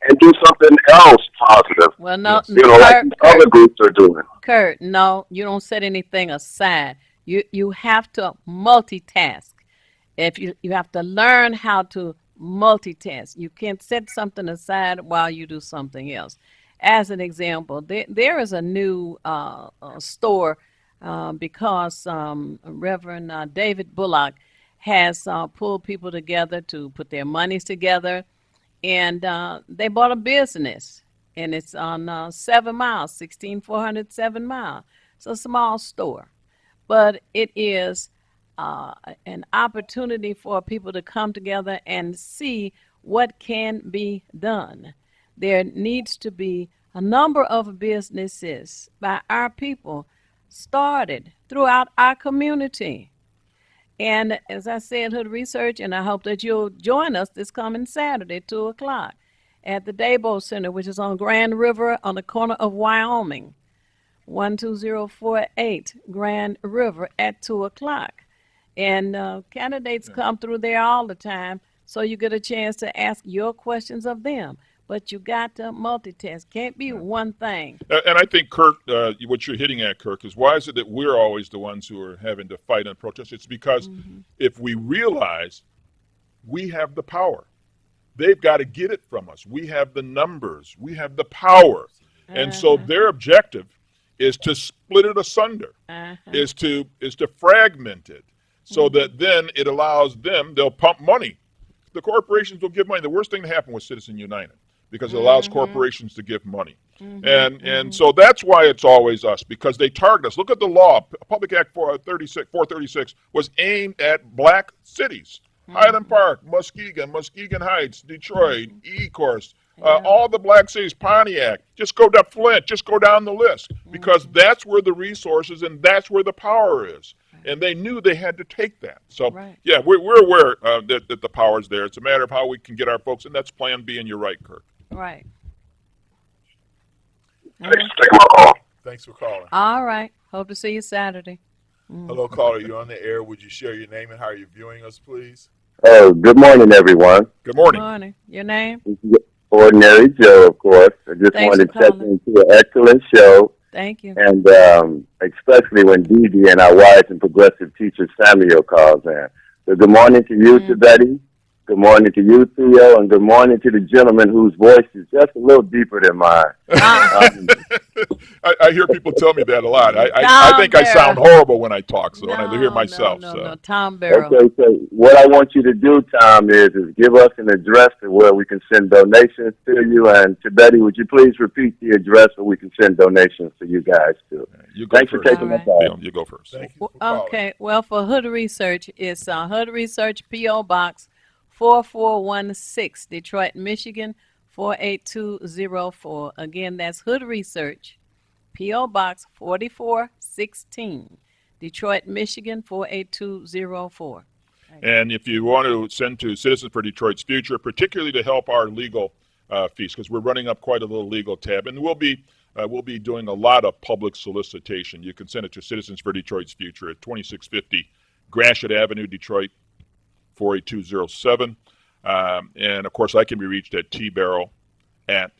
and do something else positive. Well, no, like other groups are doing. Kurt, no, you don't set anything aside. You have to multitask. If you have to learn how to multitask. You can't set something aside while you do something else. As an example, there is a new store because Reverend David Bullock has pulled people together to put their monies together, and they bought a business, and it's on 7 miles, 16407 miles. It's a small store, but it is an opportunity for people to come together and see what can be done. There needs to be a number of businesses by our people started throughout our community. And as I said, Hood Research, and I hope that you'll join us this coming Saturday, 2 o'clock, at the Dabo Center, which is on Grand River on the corner of Wyoming. 12048 Grand River at 2 o'clock. And candidates come through there all the time, so you get a chance to ask your questions of them. But you got to multitask. Can't be one thing. And I think, Kirk, what you're hitting at, Kirk, is why is it that we're always the ones who are having to fight and protest? It's because if we realize we have the power, they've got to get it from us. We have the numbers. We have the power. And so their objective is to split it asunder, is to fragment it, so that then it allows them, they'll pump money. The corporations will give money. The worst thing that happened was Citizen United, because it allows corporations to give money. And so that's why it's always us, because they target us. Look at the law. Public Act 436 was aimed at black cities. Highland Park, Muskegon Heights, Detroit, Ecorse, all the black cities, Pontiac. Just go down Flint, just go down the list, because that's where the resources and that's where the power is. And they knew they had to take that. So, yeah, we're aware that the power's there. It's a matter of how we can get our folks, and that's Plan B, and you're right, Kirk. Right. Thanks for taking my call. Thanks for calling. All right. Hope to see you Saturday. Hello, caller. You're on the air. Would you share your name and how you're viewing us, please? Oh, good morning, everyone. Good morning. Good morning. Your name? Ordinary Joe, of course. I just Thanks wanted to for check calling. into an excellent show. Thank you. And especially when Dee Dee and our wise and progressive teacher Samuel calls in. So good morning to you, Betty. Good morning to you, Theo, and good morning to the gentleman whose voice is just a little deeper than mine. I hear people tell me that a lot. I think I sound horrible when I talk, so when I hear myself. No, Tom Barrow. Okay, so what I want you to do, Tom, is give us an address to where we can send donations to you. And to Betty, would you please repeat the address where we can send donations to you guys, too? Thanks for taking my call. You go first. Thank you for calling. Okay, well, for Hood Research, it's Hood Research P.O. Box 4416, Detroit, Michigan 48204. Again, that's Hood Research, P.O. Box 4416, Detroit, Michigan 48204. And if you want to send to Citizens for Detroit's Future, particularly to help our legal fees, because we're running up quite a little legal tab, and we'll be doing a lot of public solicitation. You can send it to Citizens for Detroit's Future at 2650 Gratiot Avenue, Detroit 48207. And of course, I can be reached at tbarrow at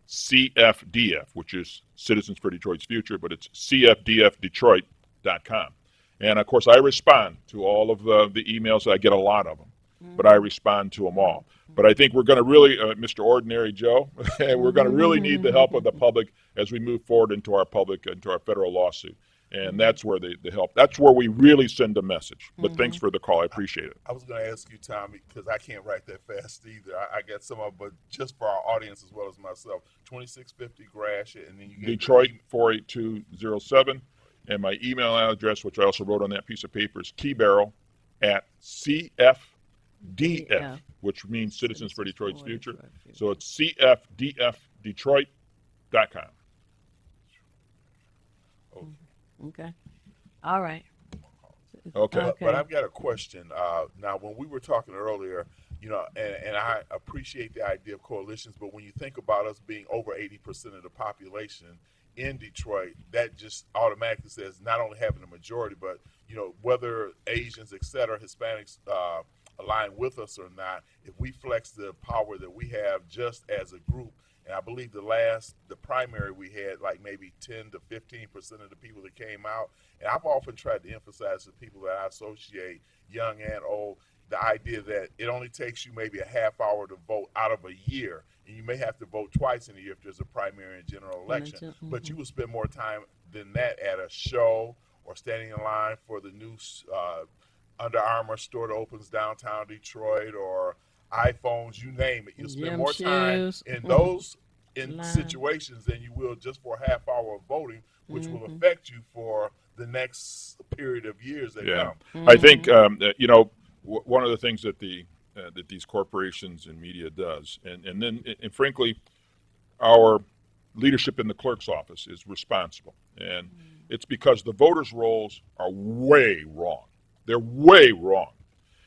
CFDF, which is Citizens for Detroit's Future, but it's CFDFDetroit.com. And of course, I respond to all of the emails. I get a lot of them, but I respond to them all. But I think we're going to really, Mr. Ordinary Joe, we're going to really need the help of the public as we move forward into our federal lawsuit. And that's where the help, that's where we really send a message. But thanks for the call. I appreciate it. I was going to ask you, Tommy, because I can't write that fast either. I got some of them, but just for our audience as well as myself, 2650 Gratiot, and then you get Detroit 48207. And my email address, which I also wrote on that piece of paper, is tbarrow at CFDF, which means Citizens for Detroit's Future. So it's CFDFDetroit.com. Okay. All right. Okay. But I've got a question. Now, when we were talking earlier, and I appreciate the idea of coalitions, but when you think about us being over 80% of the population in Detroit, that just automatically says not only having a majority, but, whether Asians, et cetera, Hispanics align with us or not, if we flex the power that we have just as a group. And I believe the primary we had like maybe 10 to 15% of the people that came out. And I've often tried to emphasize to people that I associate, young and old, the idea that it only takes you maybe a half hour to vote out of a year. And you may have to vote twice in a year if there's a primary and general election. But you will spend more time than that at a show or standing in line for the new Under Armour store that opens downtown Detroit, or iPhones, you name it. You'll spend more time in those situations than you will just for a half hour of voting, which will affect you for the next period of years that come. I think one of the things that that these corporations and media does, and frankly, our leadership in the clerk's office is responsible, and it's because the voters' rolls are way wrong. They're way wrong.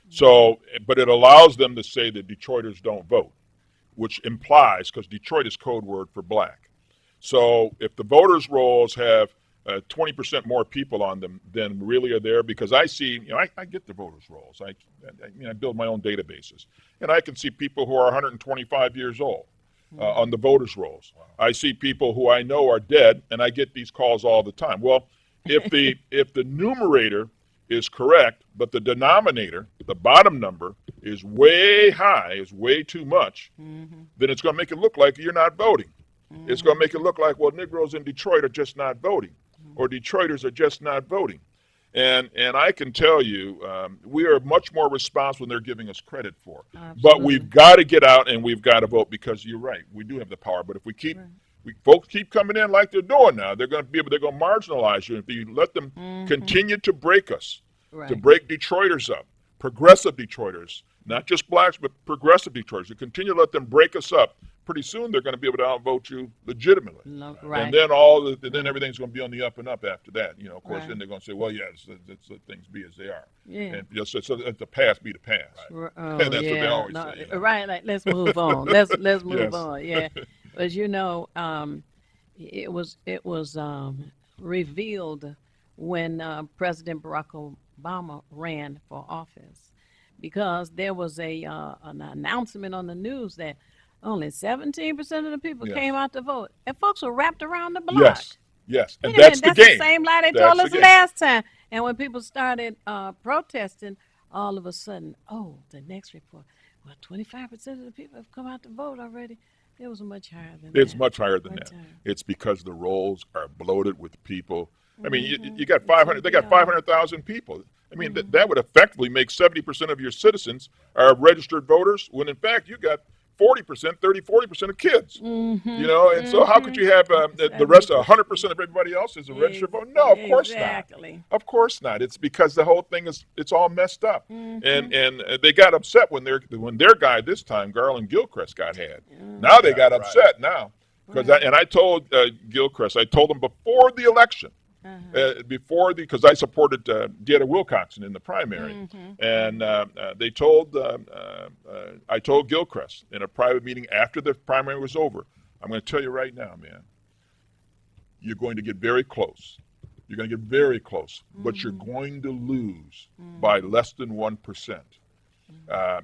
So, but it allows them to say that Detroiters don't vote, which implies, because Detroit is code word for black. So if the voters' rolls have 20% more people on them than really are there, because I see, I get the voters' rolls. I build my own databases, and I can see people who are 125 years old on the voters' rolls. Wow. I see people who I know are dead, and I get these calls all the time. Well, if the numerator is correct, but the denominator, the bottom number, is way high, is way too much, then it's going to make it look like you're not voting. It's going to make it look like, well, Negroes in Detroit are just not voting, or Detroiters are just not voting. And I can tell you, we are much more responsible than they're giving us credit for. Absolutely. But we've got to get out and we've got to vote, because you're right, we do have the power. But if we keep folks keep coming in like they're doing now, they're going to marginalize you. If you let them continue to break us, to break Detroiters up, progressive Detroiters, not just blacks, but progressive Detroiters, you continue to let them break us up, pretty soon they're going to be able to outvote you legitimately. And then then everything's going to be on the up and up after that. Of course, then they're going to say, well, let's let things be as they are. And just let the past be the past. And that's what they always say. Right, like, let's move on. Let's move on. Yeah. But it was revealed when President Barack Obama ran for office, because there was an announcement on the news that only 17% of the people came out to vote, and folks were wrapped around the block. Yes, and that's the game. That's the same lie they told us last time. And when people started protesting, all of a sudden, the next report, 25% of the people have come out to vote already. It was much higher than that. It's much higher than that. It's because the rolls are bloated with people. I mean, you got 500. They got 500,000 people. I mean, that would effectively make 70% of your citizens are registered voters, when in fact you got 40% of kids. And so how could you have the rest, 100% of everybody else is a registered voter? No, of course not. Of course not. It's because the whole thing it's all messed up. And they got upset when their guy this time, Garland Gilchrist, got had. Now they got upset now, because I told Gilchrist, I told him before the election. Because I supported Dieta Wilcoxon in the primary, and I told Gilchrist in a private meeting after the primary was over, I'm going to tell you right now, man, you're going to get very close. You're going to get very close, but you're going to lose by less than 1%,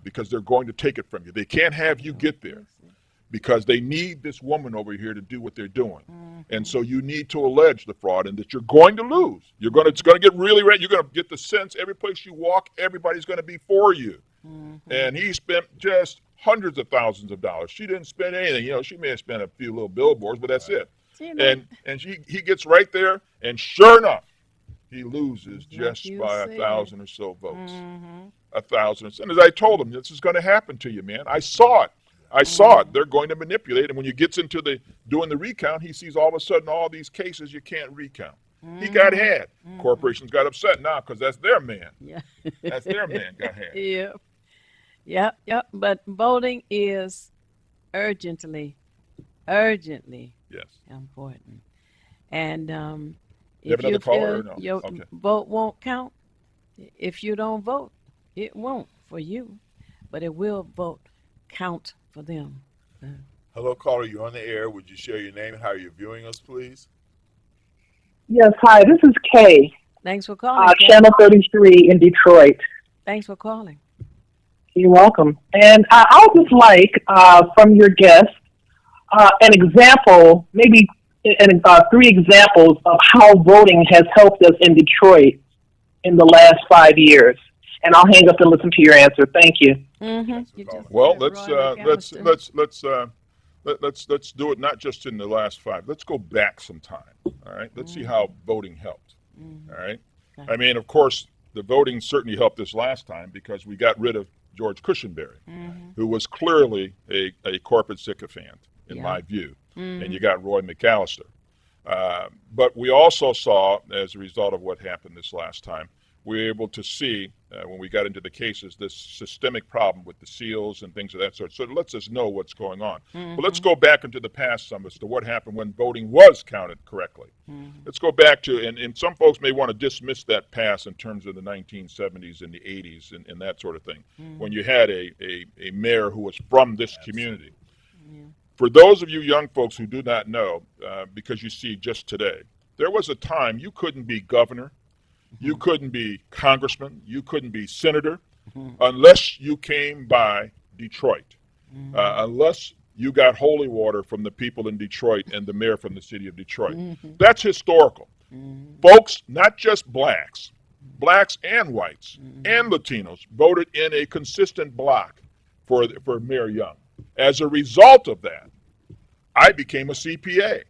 because they're going to take it from you. They can't have you get there, because they need this woman over here to do what they're doing. And so you need to allege the fraud, and that you're going to lose. It's going to get really red. You're going to get the sense every place you walk, everybody's going to be for you. And he spent just hundreds of thousands of dollars. She didn't spend anything. She may have spent a few little billboards, but that's it. And he gets right there, and sure enough, he loses just by 1,000 or so votes. 1,000. And as I told him, this is going to happen to you, man. I saw it. They're going to manipulate. And when you gets into doing the recount, he sees all of a sudden all these cases you can't recount. He got had. Corporations got upset now because that's their man. That's their man got had. Yep. But voting is urgently important. And if you feel your vote won't count, if you don't vote, it won't for you, but it will count for them. Hello, caller. You're on the air. Would you share your name and how you're viewing us, please? Yes, hi. This is Kay. Thanks for calling. Channel 33 in Detroit. Thanks for calling. You're welcome. And I would just like, from your guest, an example, maybe 3 examples of how voting has helped us in Detroit in the last 5 years. And I'll hang up and listen to your answer. Thank you. Well, let's do it not just in the last 5. Let's go back some time. All right. Let's see how voting helped. All right. Okay. I mean, of course, the voting certainly helped this last time because we got rid of George Cushenberry, who was clearly a corporate sycophant, in my view. And you got Roy McAllister. But we also saw, as a result of what happened this last time, we were able to see, when we got into the cases, this systemic problem with the seals and things of that sort. So it lets us know what's going on. But let's go back into the past some as to what happened when voting was counted correctly. Let's go back to, and some folks may want to dismiss that past in terms of the 1970s and the 80s and that sort of thing, when you had a mayor who was from this community. For those of you young folks who do not know, because you see just today, There was a time you couldn't be governor, you couldn't be congressman, you couldn't be senator unless you came by Detroit, unless you got holy water from the people in Detroit and the mayor from the city of Detroit. That's historical. Folks, not just blacks and whites and Latinos voted in a consistent block for Mayor Young. As a result of that, I became a CPA.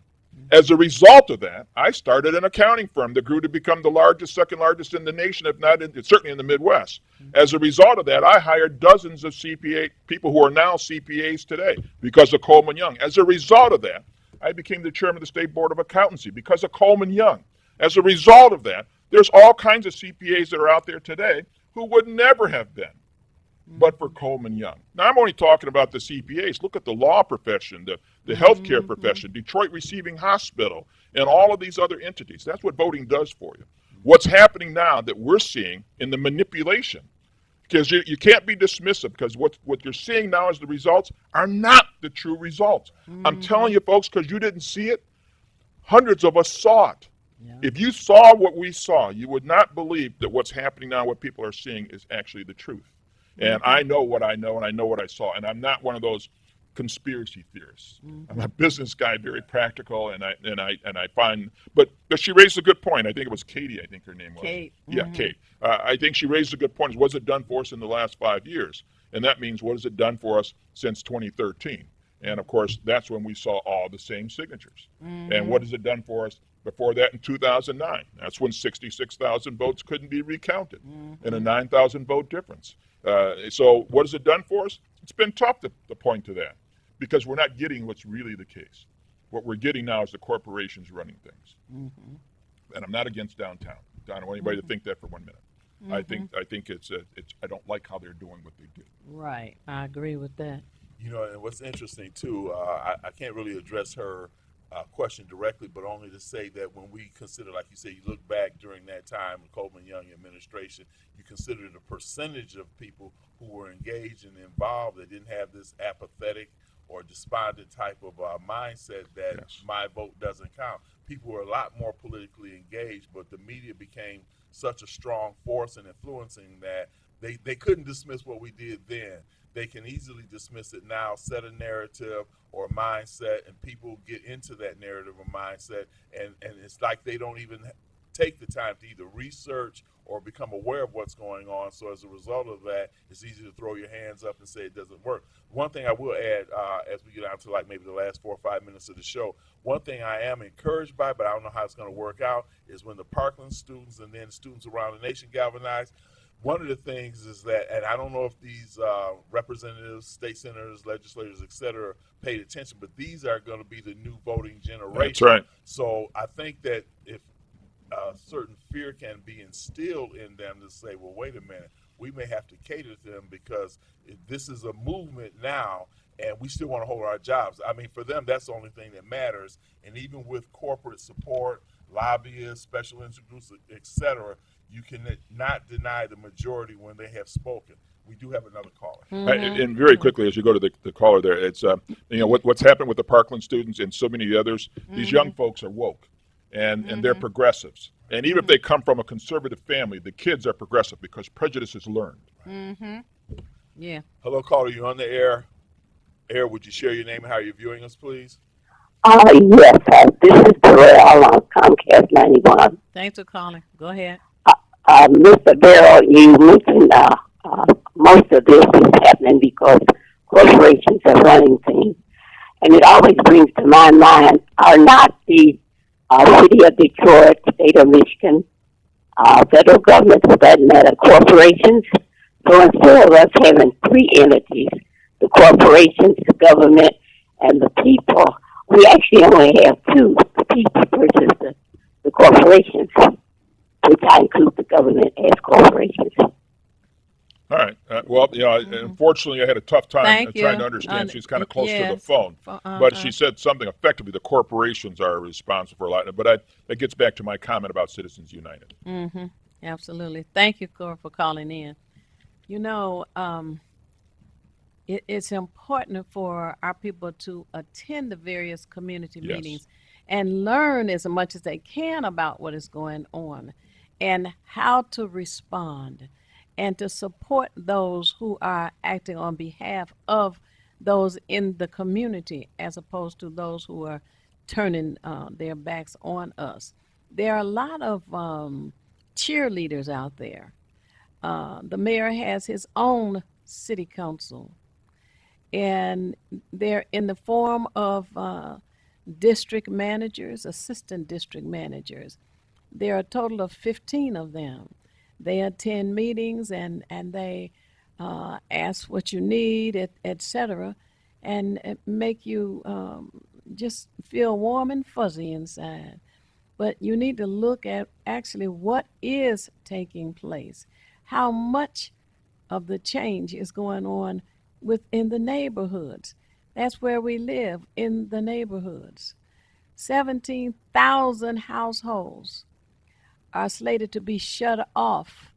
As a result of that, I started an accounting firm that grew to become the largest, second largest in the nation, if not certainly in the Midwest. As a result of that, I hired dozens of CPA people who are now CPAs today because of Coleman Young. As a result of that, I became the chairman of the State Board of Accountancy because of Coleman Young. As a result of that, there's all kinds of CPAs that are out there today who would never have been but for Coleman Young. Now, I'm only talking about the CPAs. Look at the law profession, the healthcare profession, Detroit Receiving Hospital, and all of these other entities. That's what voting does for you. What's happening now that we're seeing in the manipulation, because you can't be dismissive, because what you're seeing now as the results are not the true results. I'm telling you, folks, because you didn't see it, hundreds of us saw it. Yeah. If you saw what we saw, you would not believe that what's happening now, what people are seeing, is actually the truth. And I know what I know, and I know what I saw. And I'm not one of those conspiracy theorists. I'm a business guy, very practical, and I find. But she raised a good point. I think it was Katie. I think her name was Kate. Yeah, Kate. I think she raised a good point. What's it done for us in the last 5 years? And that means what has it done for us since 2013? And of course, that's when we saw all the same signatures. And what has it done for us before that in 2009? That's when 66,000 votes couldn't be recounted, and a 9,000 vote difference. So what has it done for us? It's been tough to point to that, because we're not getting what's really the case. What we're getting now is the corporations running things. And I'm not against downtown. I don't want anybody to think that for 1 minute. I think it's I don't like how they're doing what they do. Right, I agree with that. You know, and what's interesting too, I can't really address her question directly, but only to say that when we consider, like you say, you look back during that time, the Coleman Young administration, you consider the percentage of people who were engaged and involved that didn't have this apathetic or despondent type of mindset that my vote doesn't count. People were a lot more politically engaged, but the media became such a strong force in influencing that they couldn't dismiss what we did then. They can easily dismiss it now, set a narrative or a mindset, and people get into that narrative or mindset, and it's like they don't even take the time to either research or become aware of what's going on. So as a result of that, it's easy to throw your hands up and say it doesn't work. One thing I will add, as we get out to like maybe the last 4 or 5 minutes of the show, one thing I am encouraged by, but I don't know how it's going to work out, is when the Parkland students and then students around the nation galvanized. One of the things is that, and I don't know if these representatives, state senators, legislators, et cetera, paid attention, but these are going to be the new voting generation. That's right. So I think that if certain fear can be instilled in them to say, well, wait a minute, we may have to cater to them because this is a movement now, and we still want to hold our jobs. I mean, for them, that's the only thing that matters. And even with corporate support, lobbyists, special interest groups, et cetera, you can not deny the majority when they have spoken. We do have another caller. And very quickly, as you go to the caller there, it's what's happened with the Parkland students and so many others. These young folks are woke, and they're progressives. And even if they come from a conservative family, the kids are progressive because prejudice is learned. Yeah. Hello, caller. You on the air? Would you share your name and how you're viewing us, please? Yes, this is Darrell on Comcast 91. Thanks for calling. Go ahead. Mr. Barrow, you mentioned most of this is happening because corporations are running things. And it always brings to my mind, are not the city of Detroit, state of Michigan, federal government, for that matter, corporations? So instead of us having 3 entities, the corporations, the government, and the people, we actually only have 2, the people versus the corporations, which I include the government as corporations. All right. Well, unfortunately, I had a tough time trying to understand. She's kind of close to the phone. But she said something effectively. The corporations are responsible for a lot. But that gets back to my comment about Citizens United. Absolutely. Thank you, Cora, for calling in. You know, it's important for our people to attend the various community meetings and learn as much as they can about what is going on and how to respond and to support those who are acting on behalf of those in the community as opposed to those who are turning their backs on us. There are a lot of cheerleaders out there. The mayor has his own city council, and they're in the form of district managers, assistant district managers. There are a total of 15 of them. They attend meetings and they ask what you need, etc., and make you just feel warm and fuzzy inside. But you need to look at actually what is taking place, how much of the change is going on within the neighborhoods. That's where we live, in the neighborhoods. 17,000 households are slated to be shut off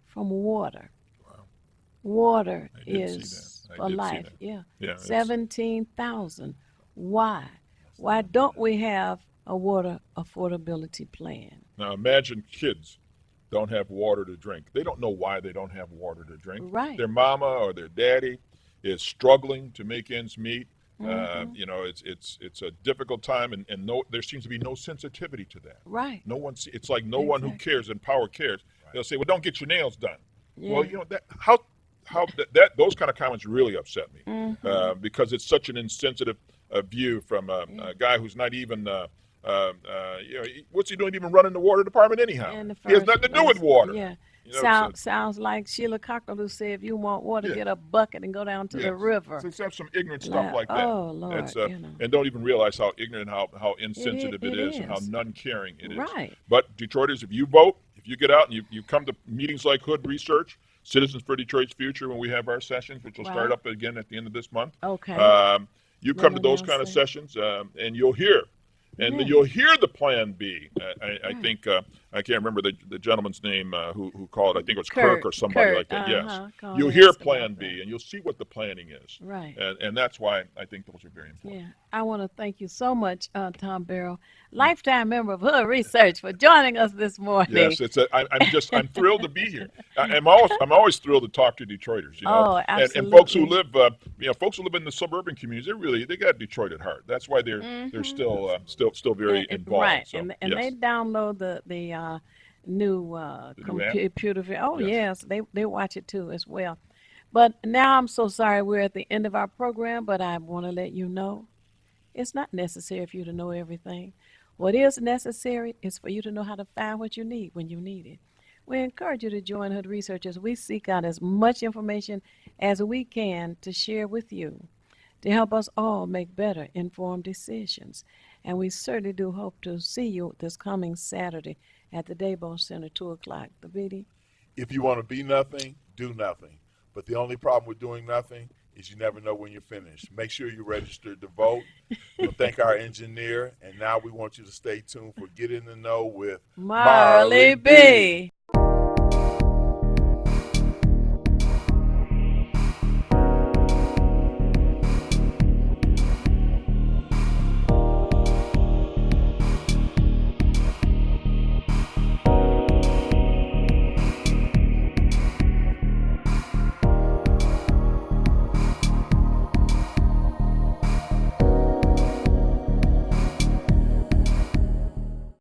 from water. Wow. Water I did see is that. I for did see life. that. Yeah. Yeah, it's- 17,000. Why? Why don't we have a water affordability plan? Now imagine kids don't have water to drink. They don't know why they don't have water to drink. Right. Their mama or their daddy is struggling to make ends meet. Mhm. You know, it's a difficult time, and no, there seems to be no sensitivity to that. Right. No one. It's like no one who Exactly. cares in power cares. They'll say, "Well, don't get your nails done." Yeah. Well, you know that how that those kind of comments really upset me Mhm. because it's such an insensitive view from a guy who's not even. You know, what's he doing even running the water department anyhow? In the He has first nothing to do with place. water. Yeah. You know, Sounds like Sheila Cockerell said, if you want water, Yes. get a bucket and go down to the yes. river. So let's have some ignorant stuff like that. Oh, Lord, That's, you know. and don't even realize how ignorant, how insensitive It it is, and how is. non-caring it is. Right. But Detroiters, if you vote, if you get out and you come to meetings like Hood Research, Citizens for Detroit's Future, when we have our sessions, which will start Right. up again at the end of this month. Okay. You We'll come to those announce kind of that. sessions, and you'll hear. And Yeah. you'll hear the Plan B. I Right. think I can't remember the gentleman's name who called. I think it was Kurt, Kirk or somebody Kurt, like that. Yes, call you'll and hear ask about Plan that. B, and you'll see what the planning is. Right. And that's why I think those are very important. Yeah, I want to thank you so much, Tom Barrow, lifetime member of Hood Research, for joining us this morning. Yes, I'm thrilled to be here. I'm always thrilled to talk to Detroiters. You know, Oh, and folks who absolutely. live folks who live in the suburban communities. They got Detroit at heart. That's why they're still very involved. Right, So, and yes. they download the new new app? computer. Oh Yes. yes, they watch it too as well. But now I'm so sorry we're at the end of our program, but I want to let you know it's not necessary for you to know everything. What is necessary is for you to know how to find what you need when you need it. We encourage you to join Hood Research as we seek out as much information as we can to share with you to help us all make better informed decisions. And we certainly do hope to see you this coming Saturday at the Dabo Center, 2 o'clock. The BD. If you want to be nothing, do nothing. But the only problem with doing nothing is you never know when you're finished. Make sure you're registered to vote. We'll thank our engineer. And now we want you to stay tuned for Get in the Know with Marley B.